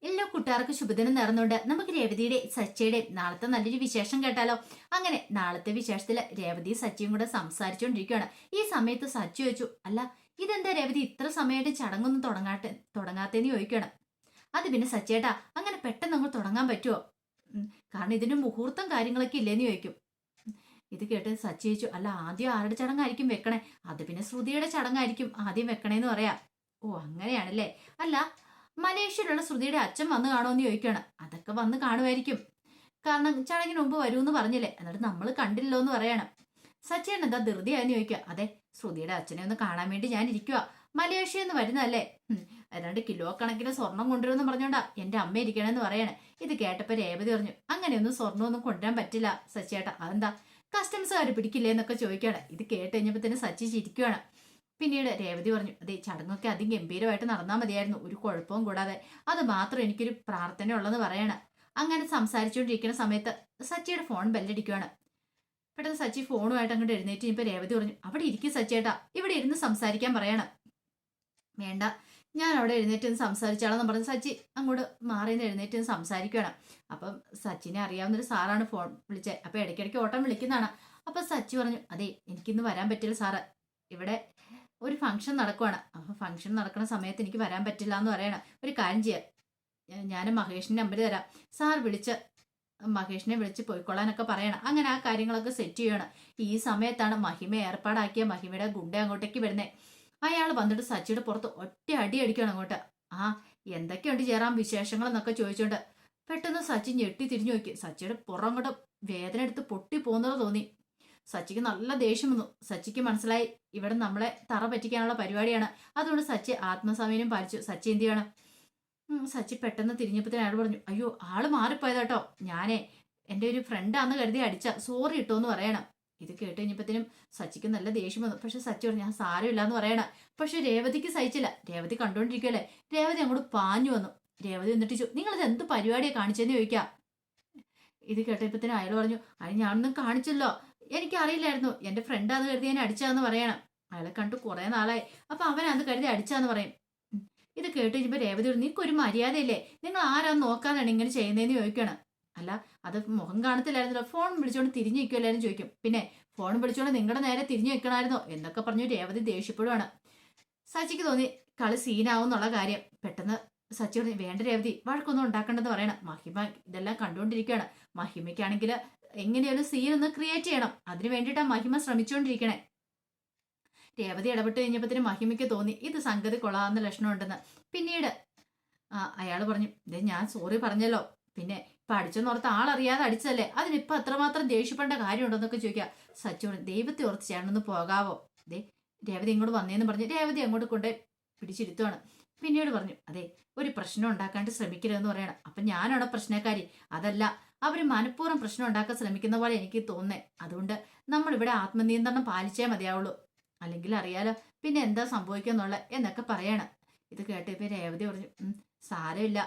എല്ലാ കൂട്ടുകാർക്കും ശുഭദിനം നേർന്നുകൊണ്ട് നമുക്ക് രേവതിയുടെ സച്ചിയുടെ നാളത്തെ നല്ലൊരു വിശേഷം കേട്ടാലോ. അങ്ങനെ നാളത്തെ വിശേഷത്തില് രേവതി സച്ചിയും കൂടെ സംസാരിച്ചുകൊണ്ടിരിക്കുകയാണ്. ഈ സമയത്ത് സച്ചി ചോദിച്ചു, അല്ല ഇതെന്താ രേവതി ഇത്ര സമയമായിട്ട് ചടങ്ങൊന്നും തുടങ്ങാത്തേന്ന് ചോദിക്കണം. അത് പിന്നെ സച്ചേട്ടാ അങ്ങനെ പെട്ടെന്ന് അങ്ങ് തുടങ്ങാൻ പറ്റുമോ? കാരണം ഇതിന്റെ മുഹൂർത്തം കാര്യങ്ങളൊക്കെ ഇല്ലേന്ന് ചോദിക്കും. ഇത് കേട്ട് സച്ചി ചോദിച്ചു, അല്ല ആദ്യം ആരുടെ ചടങ്ങായിരിക്കും വെക്കണേ? അത് പിന്നെ ശ്രുതിയുടെ ചടങ്ങായിരിക്കും ആദ്യം വെക്കണേന്ന് പറയാ. ഓ അങ്ങനെയാണല്ലേ. അല്ല മലേഷ്യയിലുള്ള ശ്രുതിയുടെ അച്ഛൻ വന്ന് കാണുമെന്ന് ചോദിക്കുകയാണ്. അതൊക്കെ വന്ന് കാണുമായിരിക്കും, കാരണം ചടങ്ങിന് മുമ്പ് വരൂന്ന് പറഞ്ഞില്ലേ, എന്നിട്ട് നമ്മൾ കണ്ടില്ലോ എന്ന് പറയണം. സച്ചിൻ എന്താ ധൃതിയാന്ന് ചോദിക്കുക. അതെ, ശ്രുതിയുടെ അച്ഛനെ ഒന്ന് കാണാൻ വേണ്ടി ഞാൻ ഇരിക്കുക. മലേഷ്യ എന്ന് വരുന്നതല്ലേ, ഏതാണ്ട് കിലോ കണക്കിന് സ്വർണം കൊണ്ടുവരുമെന്ന് പറഞ്ഞോണ്ടാ എന്റെ അമ്മ ഇരിക്കണമെന്ന് പറയണേ. ഇത് കേട്ടപ്പോ രേവതി പറഞ്ഞു, അങ്ങനെയൊന്നും സ്വർണ്ണമൊന്നും കൊണ്ടുവരാൻ പറ്റില്ല സച്ചിയേട്ടാ. അതെന്താ കസ്റ്റംസുകാർ പിടിക്കില്ലേ എന്നൊക്കെ ചോദിക്കുകയാണ്. ഇത് കേട്ട് കഴിഞ്ഞപ്പോ തന്നെ സച്ചി ചിരിക്കുകയാണ്. പിന്നീട് രേവതി പറഞ്ഞു, അതെ ചടങ്ങൊക്കെ അതിഗംഭീരമായിട്ട് നടന്നാൽ മതിയായിരുന്നു, ഒരു കുഴപ്പവും കൂടാതെ. അത് മാത്രം എനിക്കൊരു പ്രാർത്ഥന ഉള്ളെന്ന് പറയണം. അങ്ങനെ സംസാരിച്ചുകൊണ്ടിരിക്കുന്ന സമയത്ത് സച്ചിയുടെ ഫോൺ ബെല്ലടിക്കുകയാണ്. പെട്ടെന്ന് സച്ചി ഫോണുമായിട്ട് അങ്ങോട്ട് എഴുന്നേറ്റ് ഇപ്പൊ രേവതി പറഞ്ഞു, അവിടെ ഇരിക്കും സച്ചിയേട്ടാ, ഇവിടെ ഇരുന്ന് സംസാരിക്കാൻ പറയണം. വേണ്ട, ഞാൻ അവിടെ എഴുന്നേറ്റ് നിന്ന് സംസാരിച്ചാളെന്ന് പറഞ്ഞ് സച്ചി അങ്ങോട്ട് മാറിയെന്ന് എഴുന്നേറ്റ് നിന്ന് സംസാരിക്കുകയാണ്. അപ്പം സച്ചിനെ അറിയാവുന്നൊരു സാറാണ് ഫോൺ വിളിച്ചത്. അപ്പൊ ഇടയ്ക്കിടയ്ക്ക് ഓട്ടം വിളിക്കുന്നതാണ്. അപ്പൊ സച്ചി പറഞ്ഞു, അതെ എനിക്കിന്ന് വരാൻ പറ്റില്ല സാറ്, ഇവിടെ ഒരു ഫംഗ്ഷൻ നടക്കുവാണ്. അപ്പൊ ഫംഗ്ഷൻ നടക്കുന്ന സമയത്ത് എനിക്ക് വരാൻ പറ്റില്ല എന്ന് പറയണം. ഒരു കാര്യം ചെയ്യാം, ഞാൻ മഹേഷിന്റെ നമ്പർ തരാം, സാർ വിളിച്ച് മഹേഷിനെ വിളിച്ച് പോയിക്കൊള്ളാനൊക്കെ പറയണം. അങ്ങനെ ആ കാര്യങ്ങളൊക്കെ സെറ്റ് ചെയ്യണം. ഈ സമയത്താണ് മഹിമ ഏർപ്പാടാക്കിയ മഹിമയുടെ ഗുണ്ട അങ്ങോട്ടേക്ക് വരുന്നത്. അയാൾ വന്നിട്ട് സച്ചിയുടെ പുറത്ത് ഒറ്റ അടി അടിക്കണം അങ്ങോട്ട്. ആ എന്തൊക്കെയുണ്ട് ചേരാൻ വിശേഷങ്ങൾ എന്നൊക്കെ ചോദിച്ചോണ്ട് പെട്ടെന്ന് സച്ചി ഞെട്ടി തിരിഞ്ഞു നോക്കി. സച്ചിയുടെ പുറം അങ്ങോട്ട് വേദന എടുത്ത് പൊട്ടി പോകുന്നത് തോന്നി. സച്ചിക്ക് നല്ല ദേഷ്യം വന്നു. സച്ചിക്ക് മനസ്സിലായി ഇവിടെ നമ്മളെ തറ പറ്റിക്കാനുള്ള പരിപാടിയാണ്. അതുകൊണ്ട് സച്ചി ആത്മസമയം പാലിച്ചു. സച്ചി എന്ത് ചെയ്യണം? സച്ചി പെട്ടെന്ന് തിരിഞ്ഞപ്പത്തിന് അയാൾ പറഞ്ഞു, അയ്യോ ആള് മാറിപ്പോയതാട്ടോ, ഞാനേ എൻ്റെ ഒരു ഫ്രണ്ടാന്ന് കരുതി അടിച്ച, സോറി ഇട്ടോ എന്ന് പറയണം. ഇത് കേട്ട് കഴിഞ്ഞപ്പത്തിനും സച്ചിക്ക് നല്ല ദേഷ്യം വന്നു. പക്ഷെ സച്ചി പറഞ്ഞു, ഞാൻ സാരമില്ല എന്ന് പറയണം. പക്ഷെ രേവതിക്ക് സഹിച്ചില്ല. രേവതി കണ്ടോണ്ടിരിക്കല്ലേ. രേവതി അങ്ങോട്ട് പാഞ്ഞു വന്നു. രേവതി എന്നിട്ട് ചോദിച്ചു, നിങ്ങളിത് എന്ത് പരിപാടിയാണ് കാണിച്ചെന്ന് ചോദിക്കാം. ഇത് കേട്ടപ്പത്തിന് അയാൾ പറഞ്ഞു, അത് ഞാനൊന്നും കാണിച്ചല്ലോ, എനിക്കറിയില്ലായിരുന്നു, എന്റെ ഫ്രണ്ടാന്ന് കരുതി ഞാൻ അടിച്ചാന്ന് പറയണം. അയാളെ കണ്ടു കുറെ നാളായി, അപ്പൊ അവനത് കരുതി അടിച്ചാന്ന് പറയും. ഇത് കേട്ട് കഴിഞ്ഞപ്പോ രേവതി നീക്കൊരു മര്യാദയില്ലേ, നിങ്ങൾ ആരാന്ന് നോക്കാനാണ് ഇങ്ങനെ ചെയ്യുന്നതെന്ന് ചോദിക്കണം. അല്ല അത് മുഖം കാണത്തില്ലായിരുന്നല്ലോ, ഫോൺ വിളിച്ചോണ്ട് തിരിഞ്ഞു നിൽക്കുമല്ലായിരുന്നു ചോദിക്കും. പിന്നെ ഫോൺ വിളിച്ചോണ്ട് നിങ്ങളുടെ നേരെ തിരിഞ്ഞു നിൽക്കണമായിരുന്നോ എന്നൊക്കെ പറഞ്ഞു രേവതി ദേഷ്യപ്പെടുവാണ്. സച്ചിക്ക് തോന്നി കളി സീനാവും എന്നുള്ള കാര്യം. പെട്ടെന്ന് സച്ചി പറഞ്ഞു, വേണ്ട രേവതി വഴക്കൊന്നും ഉണ്ടാക്കണ്ടെന്ന് പറയണം. മഹിമ ഇതെല്ലാം കണ്ടുകൊണ്ടിരിക്കുകയാണ്. മഹിമയ്ക്കാണെങ്കിൽ എങ്ങനെയൊരു സീൻ ഒന്ന് ക്രിയേറ്റ് ചെയ്യണം, അതിനു വേണ്ടിയിട്ടാണ് മഹിമ ശ്രമിച്ചുകൊണ്ടിരിക്കണേ. രേവതി ഇടപെട്ട് കഴിഞ്ഞപ്പത്തിന് മഹിമയ്ക്ക് തോന്നി ഇത് സംഗതി കൊള്ളാവുന്ന ലക്ഷണം ഉണ്ടെന്ന്. പിന്നീട് അയാൾ പറഞ്ഞു, ഇതേ ഞാൻ സോറി പറഞ്ഞല്ലോ, പിന്നെ ഇപ്പൊ അടിച്ചെന്നോർത്ത് ആളറിയാതെ അടിച്ചതല്ലേ, അതിനിപ്പൊ അത്രമാത്രം ദേഷ്യപ്പെടേണ്ട കാര്യമുണ്ടോന്നൊക്കെ ചോദിക്കുക. സച്ചിയോട് ദൈവത്തെ ഓർത്ത് ചേട്ടനൊന്ന് പോകാവോ, ദേ രേവതി ഇങ്ങോട്ട് വന്നേന്ന് പറഞ്ഞ് രേവതി അങ്ങോട്ട് കൊണ്ട് പിടിച്ചിരുത്തുവാണ്. പിന്നീട് പറഞ്ഞു, അതെ ഒരു പ്രശ്നം ഉണ്ടാക്കാണ്ട് ശ്രമിക്കരുതെന്ന് പറയണം. അപ്പൊ ഞാനാണോ പ്രശ്നക്കാരി? അതല്ല, അവര് മനഃപൂർവ്വം പ്രശ്നം ഉണ്ടാക്കാൻ ശ്രമിക്കുന്ന പോലെ എനിക്ക് തോന്നുന്നേ. അതുകൊണ്ട് നമ്മൾ ഇവിടെ ആത്മനിയന്ത്രണം പാലിച്ചേ മതിയാവുള്ളൂ, അല്ലെങ്കിൽ അറിയാലോ പിന്നെ എന്താ സംഭവിക്കുന്നുള്ള എന്നൊക്കെ പറയണം. ഇത് കേട്ടപ്പോ രേവതി പറഞ്ഞു, സാരമില്ല,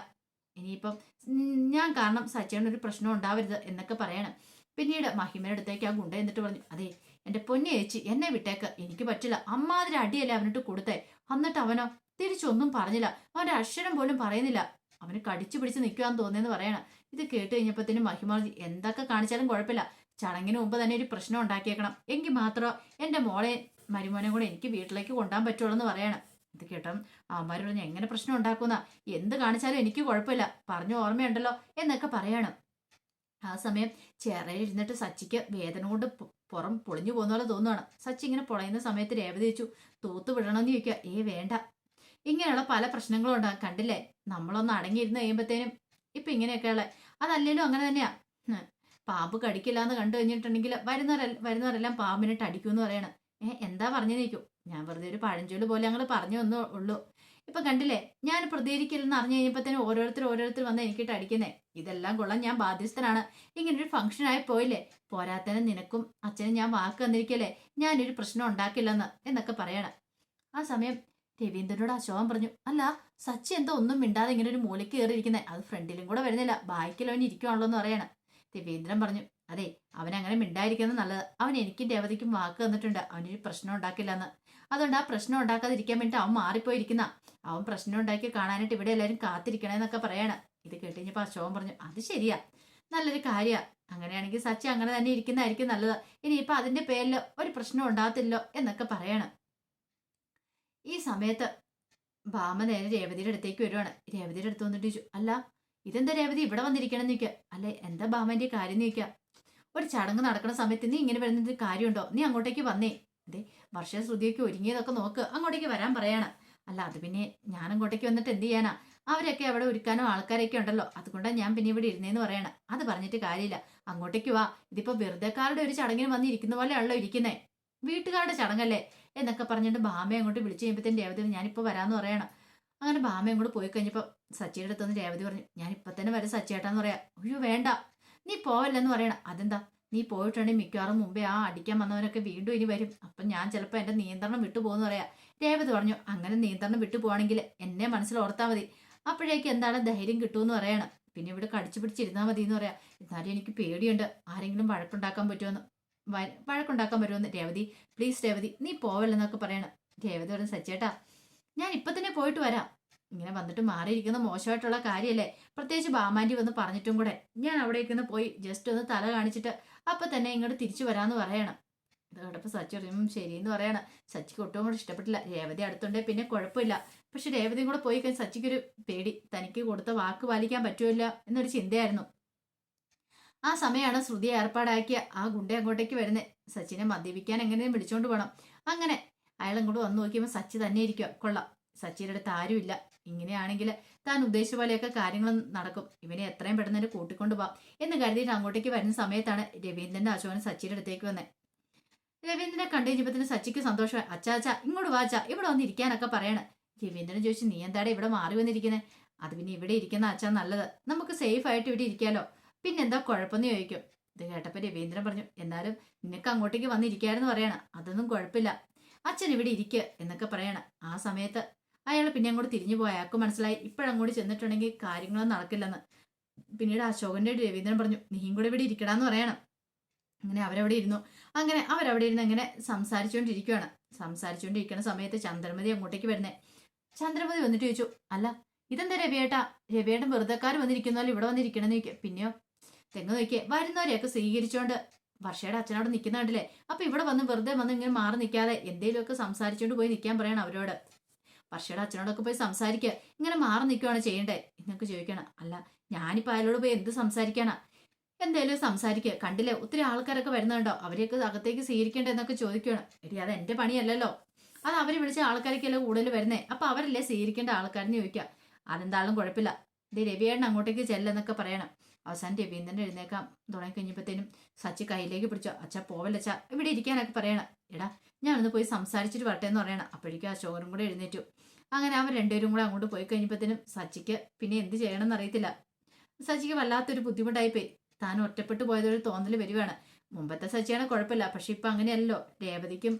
ഇനിയിപ്പം ഞാൻ കാരണം സച്ചേനൊരു പ്രശ്നം ഉണ്ടാവരുത് എന്നൊക്കെ പറയണം. പിന്നീട് മഹിമയുടെ അടുത്തേക്ക് ആ ഗുണ്ട എന്നിട്ട് പറഞ്ഞു, അതെ എന്റെ പൊന്നെ ചേച്ചി എന്നെ വിട്ടേക്ക്, എനിക്ക് പറ്റില്ല, അമ്മാതിരി അടിയല്ലേ അവനിട്ട് കൊടുത്തേ. എന്നിട്ട് അവനോ തിരിച്ചൊന്നും പറഞ്ഞില്ല, അവന്റെ അക്ഷരം പോലും പറയുന്നില്ല, അവന് കടിച്ചു പിടിച്ച് നിൽക്കുവാന്ന് തോന്നിയെന്ന് പറയണം. ഇത് കേട്ട് കഴിഞ്ഞപ്പത്തിന് മഹിമ എന്തൊക്കെ കാണിച്ചാലും കുഴപ്പമില്ല, ചടങ്ങിന് മുമ്പ് തന്നെ ഒരു പ്രശ്നം ഉണ്ടാക്കിയേക്കണം, എങ്കിൽ മാത്രമോ എന്റെ മോളെ മരുമോനെ കൂടെ എനിക്ക് വീട്ടിലേക്ക് കൊണ്ടുപോകാൻ പറ്റുള്ളൂ എന്ന് പറയണം. ഇത് കേട്ടോ അവന്മാർ പറഞ്ഞു, എങ്ങനെ പ്രശ്നം ഉണ്ടാക്കുന്ന, എന്ത് കാണിച്ചാലും എനിക്ക് കുഴപ്പമില്ല, പറഞ്ഞു ഓർമ്മയുണ്ടല്ലോ എന്നൊക്കെ പറയണം. ആ സമയം ചേറയിൽ ഇരുന്നിട്ട് സച്ചിക്ക് വേദന കൊണ്ട് പുറം പൊളിഞ്ഞു പോകുന്ന പോലെ തോന്നുവാണ്. സച്ചി ഇങ്ങനെ പൊളയുന്ന സമയത്ത് രേവതി വെച്ചു, തൂത്ത് വിടണമെന്ന് ചോദിക്കുക. വേണ്ട, ഇങ്ങനെയുള്ള പല പ്രശ്നങ്ങളും ഉണ്ടാകും, കണ്ടില്ലേ നമ്മളൊന്ന് അടങ്ങിയിരുന്ന് കഴിയുമ്പോഴത്തേനും ഇപ്പൊ ഇങ്ങനെയൊക്കെയുള്ള. അതല്ലേലും അങ്ങനെ തന്നെയാ, പാമ്പ് കടിക്കില്ല എന്ന് കണ്ടു കഴിഞ്ഞിട്ടുണ്ടെങ്കിൽ വരുന്നവരെല്ലാം പാമ്പിനിട്ട് അടിക്കുമെന്ന് പറയണം. എന്താ പറഞ്ഞു നിൽക്കും, ഞാൻ വെറുതെ ഒരു പഴഞ്ചൊല്ല് പോലെ ഞങ്ങൾ പറഞ്ഞു വന്നേ ഉള്ളൂ. ഇപ്പൊ കണ്ടില്ലേ ഞാൻ പ്രതികരിക്കില്ലെന്ന് അറിഞ്ഞു കഴിഞ്ഞപ്പോഴത്തേനും ഓരോരുത്തർ വന്ന് എനിക്കിട്ട് അടിക്കുന്നേ. ഇതെല്ലാം കൊള്ളാൻ ഞാൻ ബാധ്യസ്ഥനാണ്, ഇങ്ങനൊരു ഫംഗ്ഷൻ ആയി പോയില്ലേ, പോരാത്തനും നിനക്കും അച്ഛനും ഞാൻ വാക്ക് തന്നിരിക്കല്ലേ, ഞാനൊരു പ്രശ്നം ഉണ്ടാക്കില്ലെന്ന് എന്നൊക്കെ പറയണം. ആ സമയം രവീന്ദ്രനോട് അശോകൻ പറഞ്ഞു, അല്ല സച്ചി എന്തോ ഒന്നും മിണ്ടാതെ ഇങ്ങനെ ഒരു മൂലയ്ക്ക് കയറിയിരിക്കുന്നേ, അത് ഫ്രണ്ടിലും കൂടെ വരുന്നില്ല, ബാക്കിൽ അവൻ ഇരിക്കുവാണല്ലോ എന്ന് പറയണം. രവീന്ദ്രൻ പറഞ്ഞു, അതെ അവൻ അങ്ങനെ മിണ്ടായിരിക്കുന്നത് നല്ലത്, അവൻ എനിക്കും രേവതിക്കും വാക്ക് തന്നിട്ടുണ്ട്, അവനൊരു പ്രശ്നം ഉണ്ടാക്കില്ല എന്ന്. അതുകൊണ്ട് ആ പ്രശ്നം ഉണ്ടാക്കാതിരിക്കാൻ വേണ്ടി അവൻ മാറിപ്പോയിരിക്കുന്ന. അവൻ പ്രശ്നം ഉണ്ടാക്കി കാണാനായിട്ട് ഇവിടെ എല്ലാവരും കാത്തിരിക്കണേന്നൊക്കെ പറയാണ്. ഇത് കേട്ടുകഴിഞ്ഞപ്പോൾ അശോകൻ പറഞ്ഞു, അത് ശരിയാ, നല്ലൊരു കാര്യ. അങ്ങനെയാണെങ്കിൽ സച്ചി അങ്ങനെ തന്നെ ഇരിക്കുന്നതായിരിക്കും നല്ലത്. ഇനിയിപ്പൊ അതിന്റെ പേരിൽ ഒരു പ്രശ്നം ഉണ്ടാകത്തില്ലോ എന്നൊക്കെ പറയാണ്. ഈ സമയത്ത് ഭാമ നേരെ രേവതിയുടെ അടുത്തേക്ക് വരുവാണ്. രേവതിയുടെ അടുത്ത് വന്നിട്ട് ചോദിച്ചു, അല്ല ഇതെന്താ രേവതി ഇവിടെ വന്നിരിക്കണമെന്ന് ചോദിക്കുക. അല്ലെ എന്താ ഭാമന്റെ കാര്യം ചോദിക്കുക. ഒരു ചടങ്ങ് നടക്കുന്ന സമയത്ത് നീ ഇങ്ങനെ വരുന്നത് കാര്യമുണ്ടോ? നീ അങ്ങോട്ടേക്ക് വന്നേ. അതെ, വർഷ ശ്രുതിയൊക്കെ ഒരുങ്ങിയതൊക്കെ നോക്ക്, അങ്ങോട്ടേക്ക് വരാൻ പറയാണ്. അല്ല അത് പിന്നെ ഞാൻ അങ്ങോട്ടേക്ക് വന്നിട്ട് എന്ത് ചെയ്യാനാ? അവരൊക്കെ അവിടെ ഒരുക്കാനോ ആൾക്കാരൊക്കെ ഉണ്ടല്ലോ, അതുകൊണ്ടാണ് ഞാൻ പിന്നെ ഇവിടെ ഇരുന്നേന്ന് പറയണം. അത് പറഞ്ഞിട്ട് കാര്യമില്ല, അങ്ങോട്ടേക്ക് വാ. ഇതിപ്പോ വെറുതെക്കാരുടെ ഒരു ചടങ്ങിന് വന്നിരിക്കുന്ന പോലെയാണല്ലോ ഇരിക്കുന്നേ, വീട്ടുകാരുടെ ചടങ്ങല്ലേ എന്നൊക്കെ പറഞ്ഞിട്ട് ഭാമയെ അങ്ങോട്ട് വിളിച്ചു കഴിയുമ്പോഴത്തേന് രേവതി ഞാനിപ്പോൾ വരാമെന്ന് പറയണം. അങ്ങനെ ഭാമയും കൂടെ പോയി കഴിഞ്ഞപ്പോൾ സച്ചിയുടെ അടുത്തൊന്ന് രേവതി പറഞ്ഞു, ഞാൻ ഇപ്പം തന്നെ വരെ സച്ചിയേട്ടാന്ന് പറയാം. അയ്യോ വേണ്ട, നീ പോവല്ലെന്ന് പറയണം. അതെന്താ, നീ പോയിട്ടുണ്ടെങ്കിൽ മിക്കവാറും മുമ്പേ ആ അടിക്കാൻ വന്നവരൊക്കെ വീണ്ടും ഇനി വരും. അപ്പം ഞാൻ ചിലപ്പോൾ എൻ്റെ നിയന്ത്രണം വിട്ടു പോകുന്നു പറയാം. രേവതി പറഞ്ഞു, അങ്ങനെ നിയന്ത്രണം വിട്ടു പോവാണെങ്കിൽ എന്നെ മനസ്സിൽ ഓർത്താൽ മതി, അപ്പോഴേക്ക് എന്താണ് ധൈര്യം കിട്ടുമെന്ന് പറയണം. പിന്നെ ഇവിടെ കടിച്ചു പിടിച്ചിരുന്നാൽ മതി എന്ന് പറയാം. എന്നാലും എനിക്ക് പേടിയുണ്ട്, ആരെങ്കിലും വഴക്കുണ്ടാക്കാൻ പറ്റുമെന്ന് വഴക്കുണ്ടാക്കാൻ വരുമെന്ന്. രേവതി പ്ലീസ് രേവതി നീ പോവല്ലെന്നൊക്കെ പറയണം. രേവതി പറഞ്ഞു, സച്ചേട്ടാ ഞാൻ ഇപ്പൊ തന്നെ പോയിട്ട് വരാം. ഇങ്ങനെ വന്നിട്ട് മാറിയിരിക്കുന്ന മോശമായിട്ടുള്ള കാര്യമല്ലേ, പ്രത്യേകിച്ച് ബാമാൻറ്റി വന്ന് പറഞ്ഞിട്ടും കൂടെ. ഞാൻ അവിടേക്കൊന്ന് പോയി ജസ്റ്റ് ഒന്ന് തല കാണിച്ചിട്ട് അപ്പൊ തന്നെ ഇങ്ങോട്ട് തിരിച്ചു വരാന്ന് പറയണം. ഇത് കേട്ടപ്പോൾ സച്ചി പറയും ശരിയെന്ന് പറയണം. സച്ചിക്ക് ഒട്ടും കൂടെ ഇഷ്ടപ്പെട്ടില്ല. രേവതി അടുത്തുണ്ടേ പിന്നെ കുഴപ്പമില്ല, പക്ഷെ രേവതിയും കൂടെ പോയി കഴിഞ്ഞാൽ സച്ചിക്കൊരു പേടി, തനിക്ക് കൊടുത്ത വാക്ക് പാലിക്കാൻ പറ്റുമല്ല എന്നൊരു ചിന്തയായിരുന്നു. ആ സമയമാണ് ശ്രുതി ഏർപ്പാടാക്കിയ ആ ഗുണ്ട അങ്ങോട്ടേക്ക് വരുന്നത്. സച്ചിനെ മദ്യപിക്കാൻ എങ്ങനെയും വിളിച്ചോണ്ട് പോകണം. അങ്ങനെ അയാളും കൂടെ വന്ന് നോക്കിയപ്പോൾ സച്ചി തന്നെ ഇരിക്കുക. കൊള്ളാം, സച്ചിയുടെ അടുത്ത് ആരുമില്ല. ഇങ്ങനെയാണെങ്കിൽ താൻ ഉദ്ദേശിച്ച പോലെയൊക്കെ കാര്യങ്ങൾ നടക്കും, ഇവനെ എത്രയും പെട്ടെന്ന് തന്നെ കൂട്ടിക്കൊണ്ടു പോവാം എന്ന് കരുതിയിട്ട് അങ്ങോട്ടേക്ക് വരുന്ന സമയത്താണ് രവീന്ദ്രന്റെ അശോകൻ സച്ചിയുടെ അടുത്തേക്ക് വന്നത്. രവീന്ദ്രനെ കണ്ടു കഴിഞ്ഞപ്പത്തിന് സച്ചിക്ക് സന്തോഷമായി. അച്ചാ ഇങ്ങോട്ട് വാച്ചാ, ഇവിടെ വന്നിരിക്കാനൊക്കെ പറയണം. രവീന്ദ്രൻ ചോദിച്ചു, നീ എന്താടെ ഇവിടെ മാറി വന്നിരിക്കുന്നത്? അത് പിന്നെ ഇവിടെ ഇരിക്കുന്ന അച്ഛാ നല്ലത്, നമുക്ക് സേഫ് ആയിട്ട് ഇവിടെ ഇരിക്കാലോ, പിന്നെന്താ കുഴപ്പമെന്ന് ചോദിക്കും. ഇത് കേട്ടപ്പോൾ രവീന്ദ്രൻ പറഞ്ഞു, എന്നാലും നിനക്ക് അങ്ങോട്ടേക്ക് വന്നിരിക്കാരെന്ന് പറയണം. അതൊന്നും കുഴപ്പമില്ല, അച്ഛൻ ഇവിടെ ഇരിക്കുക എന്നൊക്കെ പറയണം. ആ സമയത്ത് അയാൾ പിന്നെ അങ്ങോട്ട് തിരിഞ്ഞു പോയി. അയാൾക്ക് മനസ്സിലായി ഇപ്പോഴങ്ങോട്ട് ചെന്നിട്ടുണ്ടെങ്കിൽ കാര്യങ്ങളൊന്നും നടക്കില്ലെന്ന്. പിന്നീട് അശോകന്റെ രവീന്ദ്രൻ പറഞ്ഞു, നീയും കൂടെ ഇവിടെ ഇരിക്കടാന്ന് പറയണം. അങ്ങനെ അവരവിടെ ഇരുന്നു. അങ്ങനെ അവരവിടെ ഇരുന്ന് അങ്ങനെ സംസാരിച്ചുകൊണ്ടിരിക്കുന്ന സമയത്ത് ചന്ദ്രമതി അങ്ങോട്ടേക്ക് വരുന്നേ. ചന്ദ്രമതി വന്നിട്ട് ചോദിച്ചു, അല്ല ഇതെന്താ രവിയേട്ടാ, രവിയേട്ടൻ വെറുതെക്കാർ വന്നിരിക്കുന്നല്ലോ ഇവിടെ വന്നിരിക്കണമെന്ന് ചോദിക്കുക. പിന്നെയോ തെങ്ങ് നോക്കിയേ വരുന്നവരെയൊക്കെ സ്വീകരിച്ചോണ്ട് വർഷയുടെ അച്ഛനോട് നിൽക്കുന്ന കണ്ടില്ലേ, അപ്പൊ ഇവിടെ വന്ന് വെറുതെ വന്ന് ഇങ്ങനെ മാറി നിൽക്കാതെ എന്തെങ്കിലുമൊക്കെ സംസാരിച്ചുകൊണ്ട് പോയി നിൽക്കാൻ പറയണം അവരോട്. വർഷയുടെ അച്ഛനോടൊക്കെ പോയി സംസാരിക്കുക, ഇങ്ങനെ മാറി നിൽക്കുകയാണ് ചെയ്യണ്ടേ എന്നൊക്കെ ചോദിക്കണം. അല്ല ഞാനിപ്പോൾ അയാളോട് പോയി എന്ത് സംസാരിക്കാനാ, എന്തേലും സംസാരിക്കുക, കണ്ടില്ലേ ഒത്തിരി ആൾക്കാരൊക്കെ വരുന്നുണ്ടോ, അവരെയൊക്കെ അകത്തേക്ക് സ്വീകരിക്കേണ്ട എന്നൊക്കെ ചോദിക്കുകയാണ്. എടി അത് എന്റെ പണിയല്ലല്ലോ, അത് അവർ വിളിച്ച ആൾക്കാരൊക്കെയല്ലേ കൂടുതൽ വരുന്നേ, അപ്പൊ അവരല്ലേ സ്വീകരിക്കേണ്ട ആൾക്കാരെന്ന് ചോദിക്കുക. അതെന്താളും കുഴപ്പമില്ല, ഇത് രവിയേട്ടൻ അങ്ങോട്ടേക്ക് ചെല്ലെന്നൊക്കെ പറയണം. അവസാനം രവീന്ദ്രൻ എഴുന്നേക്കാൻ തുടങ്ങി കഴിഞ്ഞപ്പോഴത്തേനും സച്ചി കയ്യിലേക്ക് പിടിച്ചോ. അച്ഛാ പോവല്ലച്ചാ ഇവിടെ ഇരിക്കാനൊക്കെ പറയണം. എടാ ഞാനൊന്ന് പോയി സംസാരിച്ചിട്ട് വരട്ടെ എന്ന് പറയണം. അപ്പോഴേക്കും അശോകനും കൂടെ എഴുന്നേറ്റു. അങ്ങനെ അവർ രണ്ടുപേരും കൂടെ അങ്ങോട്ട് പോയി കഴിഞ്ഞപ്പോഴത്തേനും സച്ചിക്ക് പിന്നെ എന്ത് ചെയ്യണമെന്ന് അറിയത്തില്ല. സച്ചിക്ക് വല്ലാത്തൊരു ബുദ്ധിമുട്ടായിപ്പോയി. താൻ ഒറ്റപ്പെട്ടു പോയതൊരു തോന്നൽ വരുവാണ്. മുമ്പത്തെ സച്ചിയാണ് കുഴപ്പമില്ല, പക്ഷെ ഇപ്പൊ അങ്ങനെയല്ലോ, രേവതിക്കും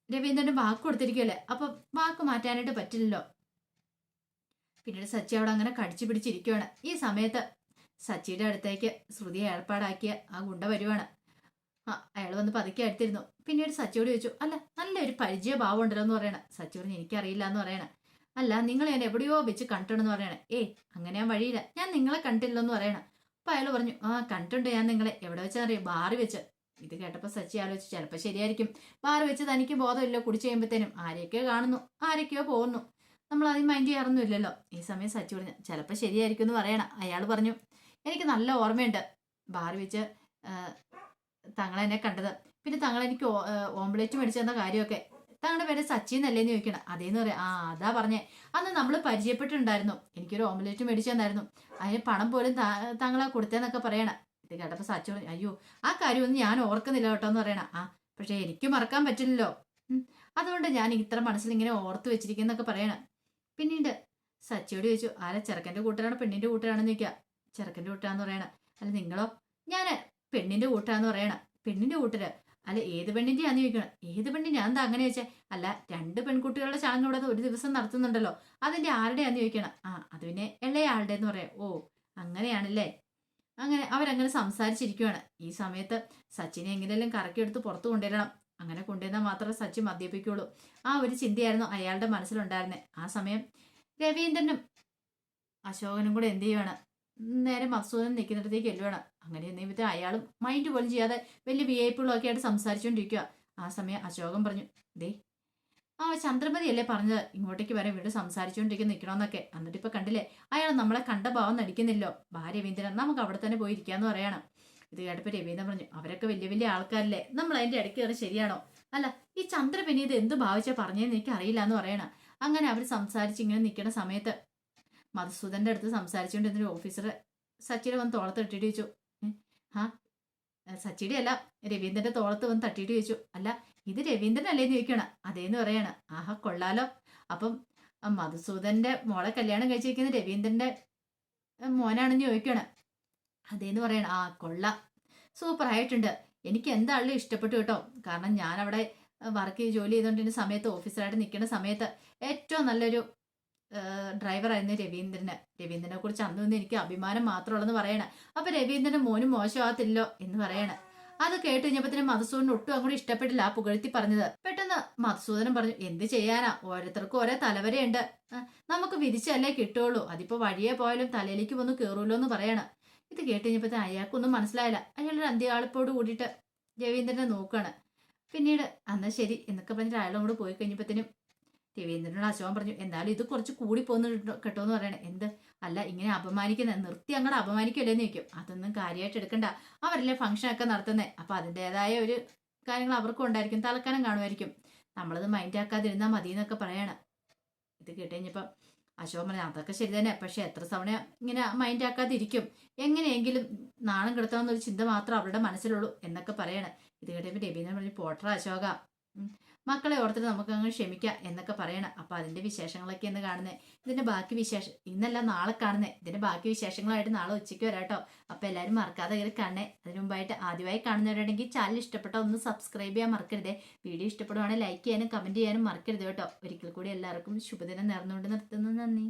രവീന്ദ്രനും വാക്ക് കൊടുത്തിരിക്കുമല്ലേ, അപ്പൊ വാക്ക് മാറ്റാനായിട്ട് പറ്റില്ലല്ലോ. പിന്നീട് സച്ചി അവിടെ അങ്ങനെ കടിച്ചു പിടിച്ചിരിക്കുവാണ്. ഈ സമയത്ത് സച്ചിയുടെ അടുത്തേക്ക് ശ്രുതിയെ ഏർപ്പാടാക്കിയ ആ ഗുണ്ട വരുവാണ്. അയാൾ വന്ന് പതുക്കെ അടുത്തിരുന്നു. പിന്നീട് സച്ചിയോട് ചോദിച്ചു, അല്ല നല്ലൊരു പരിചയഭാവം ഉണ്ടല്ലോ എന്ന് പറയണം. സച്ചി പറഞ്ഞു, എനിക്കറിയില്ല എന്ന് പറയണം. അല്ല നിങ്ങൾ ഞാൻ എവിടെയോ വെച്ച് കണ്ടിട്ടുണ്ടെന്ന് പറയണം. അങ്ങനെ ഞാൻ വഴിയില്ല, ഞാൻ നിങ്ങളെ കണ്ടില്ലെന്ന് പറയണം. അപ്പൊ അയാൾ പറഞ്ഞു, കണ്ടിട്ടുണ്ട് ഞാൻ നിങ്ങളെ, എവിടെ വെച്ചാൽ അറിയാം, ബാറ് വെച്ച്. ഇത് കേട്ടപ്പോൾ സച്ചി ആലോചിച്ചു, ചിലപ്പോൾ ശരിയായിരിക്കും, ബാറ് വെച്ച് തനിക്ക് ബോധമില്ലോ, കുടിച്ചു കഴിയുമ്പോഴത്തേനും ആരൊക്കെയോ കാണുന്നു ആരൊക്കെയോ പോകുന്നു, നമ്മൾ അതിന് മൈൻഡ് ചെയ്യാറൊന്നുമില്ലല്ലോ. ഈ സമയം സച്ചി പറഞ്ഞു, ചിലപ്പോൾ ശരിയായിരിക്കും എന്ന് പറയണം. അയാൾ പറഞ്ഞു, എനിക്ക് നല്ല ഓർമ്മയുണ്ട് ബാറ് വെച്ച് തങ്ങളെന്നെ കണ്ടത്, പിന്നെ തങ്ങൾ എനിക്ക് ഓംപ്ലേറ്റ് മേടിച്ചു തന്ന കാര്യമൊക്കെ. തങ്ങളുടെ പേര് സച്ചി എന്നല്ലേന്ന് ചോദിക്കണം. അതേന്ന് പറയാം. അതാ പറഞ്ഞേ, അന്ന് നമ്മൾ പരിചയപ്പെട്ടിട്ടുണ്ടായിരുന്നു, എനിക്കൊരു ഓംപ്ലേറ്റ് മേടിച്ചു തന്നായിരുന്നു, അതിന് പണം പോലും തങ്ങളാ കൊടുത്തേന്നൊക്കെ പറയണം. ഇത് കേട്ടപ്പോൾ സച്ചി പറഞ്ഞു, അയ്യോ ആ കാര്യമൊന്നും ഞാൻ ഓർക്കുന്നില്ല കേട്ടോ എന്ന് പറയണം. പക്ഷെ എനിക്ക് മറക്കാൻ പറ്റില്ലല്ലോ, അതുകൊണ്ട് ഞാൻ ഇത്ര മനസ്സിൽ ഇങ്ങനെ ഓർത്ത് വെച്ചിരിക്കുന്നൊക്കെ പറയണം. പിന്നീട് സച്ചിയോട് ചോദിച്ചു, ആരാ ചെറുക്കൻ്റെ കൂട്ടരാണോ പെണ്ണിന്റെ കൂട്ടരാണെന്ന് ചോദിക്കുക. ചെറുക്കൻ്റെ കൂട്ടരാന്ന് പറയണം. അല്ല നിങ്ങളോ? ഞാൻ പെണ്ണിന്റെ കൂട്ടാന്ന് പറയണം. പെണ്ണിന്റെ കൂട്ടര്? അല്ല ഏത് പെണ്ണിന്റെ ആന്ന് ചോദിക്കണം. ഏത് പെണ്ണിന്റെ? എന്താ അങ്ങനെ ചോദിച്ചേ? അല്ല 2 പെൺകുട്ടികളുടെ ചടങ്ങ് ഇവിടെ ഒരു ദിവസം നടത്തുന്നുണ്ടല്ലോ, അതിന്റെ ആരുടെയാന്ന് ചോദിക്കണം. അത് പിന്നെ ഇളയ ആളുടെ എന്ന് പറയാം. ഓ അങ്ങനെയാണല്ലേ. അങ്ങനെ അവരങ്ങനെ സംസാരിച്ചിരിക്കുവാണ്. ഈ സമയത്ത് സച്ചിനെ എങ്ങനെയെല്ലാം കറക്കിയെടുത്ത് പുറത്തു കൊണ്ടുവരണം. അങ്ങനെ കൊണ്ടുവന്നാൽ മാത്രമേ സച്ചി മദ്യപിക്കുള്ളൂ. ആ ഒരു ചിന്തയായിരുന്നു അയാളുടെ മനസ്സിലുണ്ടായിരുന്നത്. ആ സമയം രവീന്ദ്രനും അശോകനും കൂടെ എന്ത് ചെയ്യുവാണ്, നേരെ മധുസൂദനൻ നിൽക്കുന്നിടത്തേക്ക് ചെല്ലുവാണ്. അങ്ങനെ നിമിത്തം അയാളും മൈൻഡ് പോലും ചെയ്യാതെ വലിയ VIP ആയിട്ട് സംസാരിച്ചുകൊണ്ടിരിക്കുക. ആ സമയം അശോകൻ പറഞ്ഞു, ദേ ആ ചന്ദ്രമതിയല്ലേ പറഞ്ഞത് ഇങ്ങോട്ടേക്ക് വരെ വീട് സംസാരിച്ചുകൊണ്ടിരിക്കുന്ന നിൽക്കണമെന്നൊക്കെ. എന്നിട്ട് ഇപ്പൊ കണ്ടില്ലേ, അയാൾ നമ്മളെ കണ്ട ഭാവം നടിക്കുന്നില്ലോ. രവീന്ദ്രൻ നമുക്ക് അവിടെ തന്നെ പോയി ഇരിക്കാന്ന് പറയണം. ഇത് കേട്ടപ്പോ രവീന്ദ്രൻ പറഞ്ഞു, അവരൊക്കെ വലിയ വലിയ ആൾക്കാരല്ലേ, നമ്മൾ അതിന്റെ ഇടയ്ക്ക് കയറി ശരിയാണോ? അല്ല, ഈ ചന്ദ്രപനി ഇത് എന്ത് ഭാവിച്ചാ പറഞ്ഞതെന്ന് എനിക്ക് അറിയില്ല എന്ന് പറയണം. അങ്ങനെ അവർ സംസാരിച്ച് ഇങ്ങനെ നിൽക്കുന്ന സമയത്ത് മധുസൂദന്റെ അടുത്ത് സംസാരിച്ചുകൊണ്ടിരുന്നൊരു ഓഫീസർ സച്ചിയുടെ വന്ന് തോളത്ത് ഇട്ടിട്ട് ചോദിച്ചു, ആ സച്ചിയുടെ അല്ല, രവീന്ദ്രന്റെ തോളത്ത് വന്ന് തട്ടിയിട്ട് ചോദിച്ചു, അല്ല ഇത് രവീന്ദ്രൻ അല്ലേന്ന് ചോദിക്കണം. അതേന്ന് പറയാണ്. ആഹാ കൊള്ളാലോ, അപ്പം മധുസൂദന്റെ മോളെ കല്യാണം കഴിച്ചിരിക്കുന്ന രവീന്ദ്രന്റെ മോനാണെന്ന് ചോദിക്കണം. അതേന്ന് പറയണം. ആ കൊള്ളാം, സൂപ്പർ ആയിട്ടുണ്ട്, എനിക്ക് എന്താണെങ്കിലും ഇഷ്ടപ്പെട്ടു കേട്ടോ. കാരണം ഞാൻ അവിടെ വർക്ക് ജോലി ചെയ്തുകൊണ്ടിരുന്ന സമയത്ത്, ഓഫീസറായിട്ട് നിൽക്കുന്ന സമയത്ത് ഏറ്റവും നല്ലൊരു ഡ്രൈവറായിരുന്നു രവീന്ദ്രനെ കുറിച്ച് അന്നൊന്നും എനിക്ക് അഭിമാനം മാത്രമുള്ളെന്ന് പറയണ. അപ്പൊ രവീന്ദ്രന്റെ മോനും മോശമാകത്തില്ലോ എന്ന് പറയണ. അത് കേട്ട് കഴിഞ്ഞപ്പോ മധുസൂദനൻ ഒട്ടും അങ്ങോട്ട് ഇഷ്ടപ്പെട്ടില്ല ആ പുകഴ്ത്തി പറഞ്ഞത്. പെട്ടെന്ന് മധുസൂദനൻ പറഞ്ഞു, എന്ത് ചെയ്യാനാ, ഓരോരുത്തർക്കും ഓരോ തലവരയുണ്ട്, നമുക്ക് വിധിച്ചല്ലേ കിട്ടുള്ളൂ, അതിപ്പോ വഴിയെ പോയാലും തലയിലേക്ക് വന്ന് കേറൂല്ലോ എന്ന് പറയണം. ഇത് കേട്ട് കഴിഞ്ഞപ്പോ അയാൾക്കൊന്നും മനസ്സിലായില്ല. അയാളൊരു അന്ത്യകാളിപ്പോട് കൂടിയിട്ട് രവീന്ദ്രനെ നോക്കുകയാണ്. പിന്നീട് എന്നാ ശരി എന്നൊക്കെ പറഞ്ഞിട്ട് അയാളും കൂടെ പോയി കഴിഞ്ഞപ്പോഴത്തേനും രവീന്ദ്രനോട് അശോകൻ പറഞ്ഞു, എന്നാലും ഇത് കുറച്ച് കൂടി പോന്ന് കേട്ടോ എന്ന് പറയണേ. എന്ത്, അല്ല ഇങ്ങനെ അപമാനിക്കുന്ന, നിർത്തി അങ്ങോട്ട് അപമാനിക്കല്ലേന്ന് ചോദിക്കും. അതൊന്നും കാര്യമായിട്ട് എടുക്കണ്ട, അവരല്ലേ ഫംഗ്ഷനൊക്കെ നടത്തുന്നത്, അപ്പൊ അതിൻ്റെതായ ഒരു കാര്യങ്ങൾ അവർക്കും ഉണ്ടായിരിക്കും, തലക്കാനം കാണുമായിരിക്കും, നമ്മളത് മൈൻഡ് ആക്കാതിരുന്നാൽ മതി എന്നൊക്കെ പറയണം. ഇത് കേട്ടുകഴിഞ്ഞപ്പം അശോകൻ പറഞ്ഞു, അതൊക്കെ ശരി തന്നെ, പക്ഷെ എത്ര തവണ ഇങ്ങനെ മൈൻഡ് ആക്കാതിരിക്കും, എങ്ങനെയെങ്കിലും നാണം കെടുത്തണമെന്നൊരു ചിന്ത മാത്രം അവരുടെ മനസ്സിലുള്ളൂ എന്നൊക്കെ പറയണം. ഇത് കേട്ടപ്പോൾ രവീന്ദ്രൻ പറഞ്ഞു, പോട്ടറ അശോക, മക്കളെ ഓർത്തിട്ട് നമുക്ക് അങ്ങ് ക്ഷമിക്കാം എന്നൊക്കെ പറയണം. അപ്പൊ അതിന്റെ വിശേഷങ്ങളൊക്കെ എന്ന് കാണുന്നത്. ഇതിന്റെ ബാക്കി വിശേഷം ഇന്നല്ല നാളെ കാണുന്നത്. ഇതിന്റെ ബാക്കി വിശേഷങ്ങളായിട്ട് നാളെ ഉച്ചയ്ക്ക് വരാട്ടോ. അപ്പൊ എല്ലാവരും മറക്കാതെ കയറി കാണണേ. അതിനു മുമ്പായിട്ട് ആദ്യമായി കാണുന്നവരുണ്ടെങ്കിൽ ചാനൽ ഇഷ്ടപ്പെട്ടാൽ ഒന്ന് സബ്സ്ക്രൈബ് ചെയ്യാൻ മറക്കരുതേ. വീഡിയോ ഇഷ്ടപ്പെടുവാണെങ്കിൽ ലൈക്ക് ചെയ്യാനും കമന്റ് ചെയ്യാനും മറക്കരുത് കേട്ടോ. ഒരിക്കൽ കൂടി എല്ലാവർക്കും ശുഭദിനം നേർന്നുകൊണ്ട് നിർത്തുന്നു. നന്ദി.